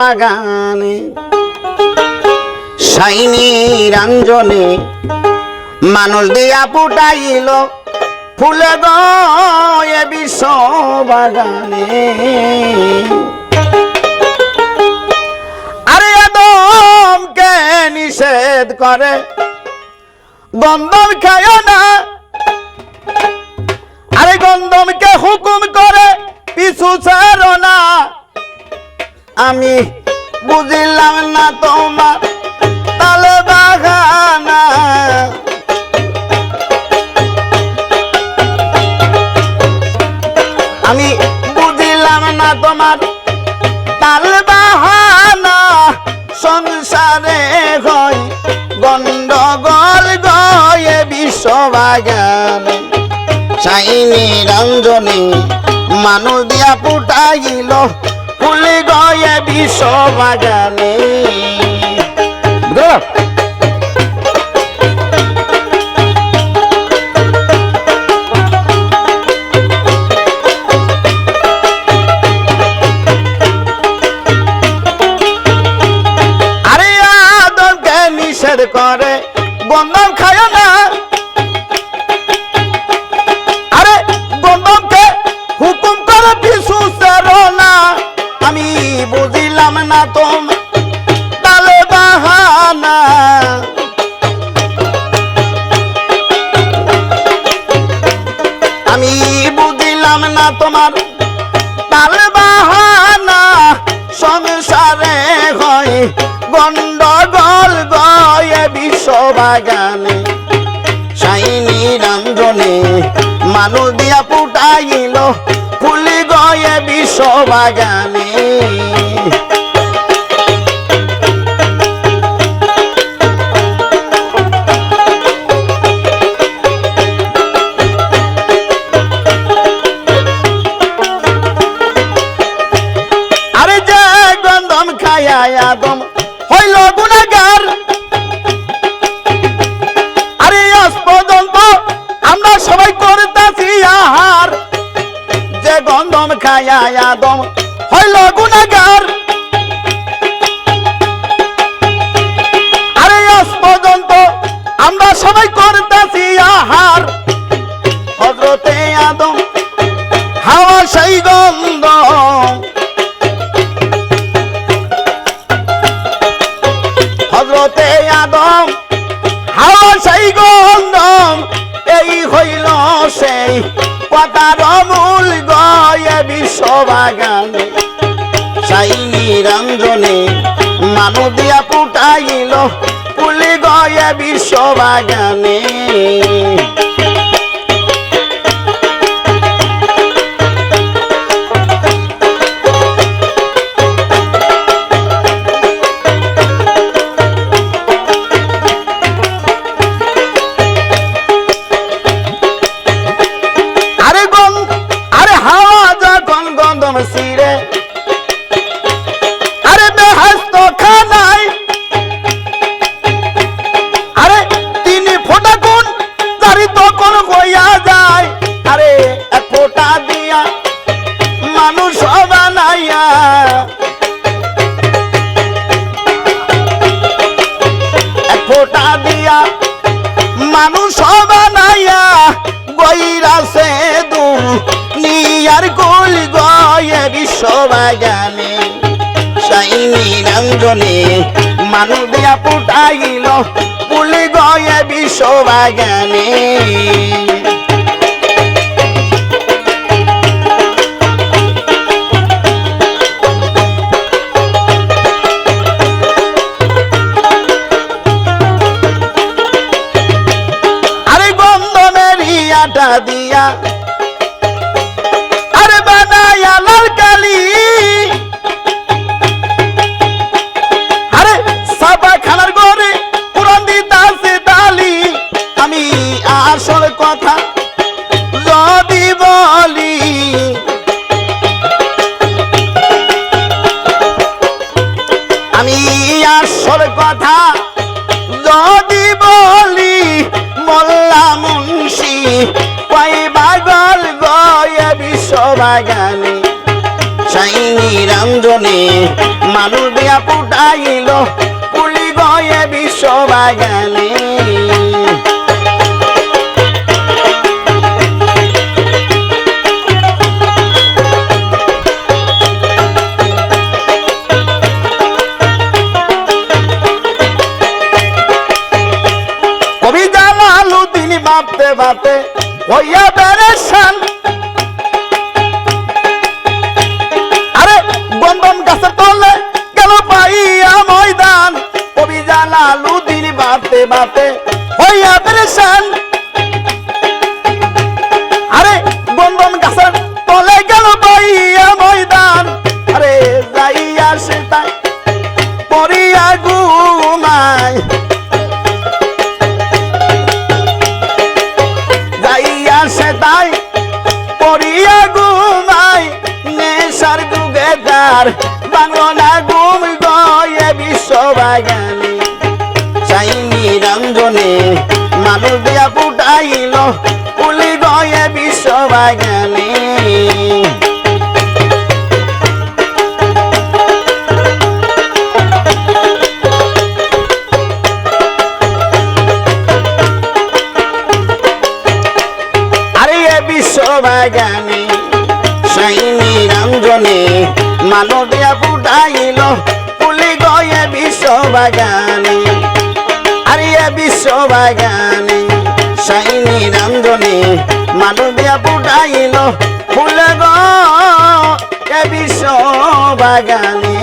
বাগানে শাইনি রঞ্জনে মানুষ দিয়া ফুটাইল ফুলে গয়ে বিশ্ব বাগানে। আরে আদমকে নিষেধ করে গন্ধম খায় না, আরে গন্ধমকে হুকুম করে পিছু ছাড়ো না। আমি বুঝিলাম না তোমার তালে বাগানা, আমি বুঝিলাম না তোমার তাল বাহানা। সংসারে হয় গন্ডগোল গয়ে বিশ্ব বাগানে শাইনি রঞ্জনে মানুষ দিয়া ফুটাইল ফুলে গয়ে বিশ্ব বাগানে। আরে আদমকে নিষেধ করে গন্ধম খায় না, আরে গন্ধমকে হুকুম করে পিছু ছাড়ো না। আমি বুঝিলাম না তোম তালে বাহানা, আমি বুঝিলাম না তোমার তালে বাহানা। সংসারে হয় গন্ডগোল গয়ে বিশ্ব বাগানে শাইনি রঞ্জনে মানুষ দিয়া ফুটাইল ফুলি গয়ে বিশ্ব বাগানে। আরে যে গন্ধম খায়া আদম হইল গুনাহগার, আরে আজ পর্যন্ত আমরা সবাই করতেছি আহার। যে গন্ধম খায়া আদম হইল গুনাহগার, আরে আজ পর্যন্ত আমরা সবাই করতেছি আহার। হযরতে আদম হাওয়া সেই গন্ধ, হযরতে আদম হাওয়া সেই গন্ধম। এই হইল সেই কথার মূল গয়ে বিশ্ব বাগানে শাইনি রঞ্জনে মানুষ দিয়া ফুটাইল ফুলি গয়ে বিশ্ব বাগানে। আরে বেহেশত খানায় আরে তিনি ফোটা কোন চারি তখন হইয়া যায়। আরে এক ফোটা দিয়া মানুষ বানাইয়া, এক ফোটা দিয়া মানুষ বানাইয়া গইরাছে দুনিয়ার গোল গয়ে বিশ্ব বাগানে শাইনি রঞ্জনে মানুষ দিয়া ফুটাইল ফুলি গয়ে বিশ্ব বাগানে। আরে গন্ধমের ইয়াটা দিয়া আরে বানায়া লাল কালি, আরে সাবা খানার ঘরে পুরান দিতাছে তালি। আমি আসল কথা যদি বলি, আমি আসল কথা যদি বলি, মোল্লা মুন্সি কয় পাগল গয়ে বিশ্ব বাগানে সাইনি রঞ্জনে মানুষ দিয়া ফুটাইল কুলি গয়ে বিশ্ব বাগানে বাপতে বাপতে হইয়া বেরেশান আরে বন্ধন গাছের তলে গেল পাইয়া ময়দান কবি জালালুদ্দিন বাপতে বাপতে হইয়া বেরেশান আরে বন্ধন গাছের তলে গেল পাইয়া ময়দান আরে যাইয়া সে তাই পড়িয়া ঘুমায় তাই পড়িয়া ঘুমাই নেশার যুগে তার বাংলা ঘুম গয়ে বিশ্ব বাগানে চাইনি রঞ্জনে মানুষ দিয়া ফুটাইল কুলি গয়ে বিশ্ব বাগানে বাগানে সাইনি রঞ্জনে মানবিয়া ফুটাইল কুলি গয়ে বিশ্ব বাগানে আরে বিশ্ব বাগানে সাইনি রঞ্জনে মানবিয়া ফুটাইল ফুলে গয়ে বিশ্ব বাগানে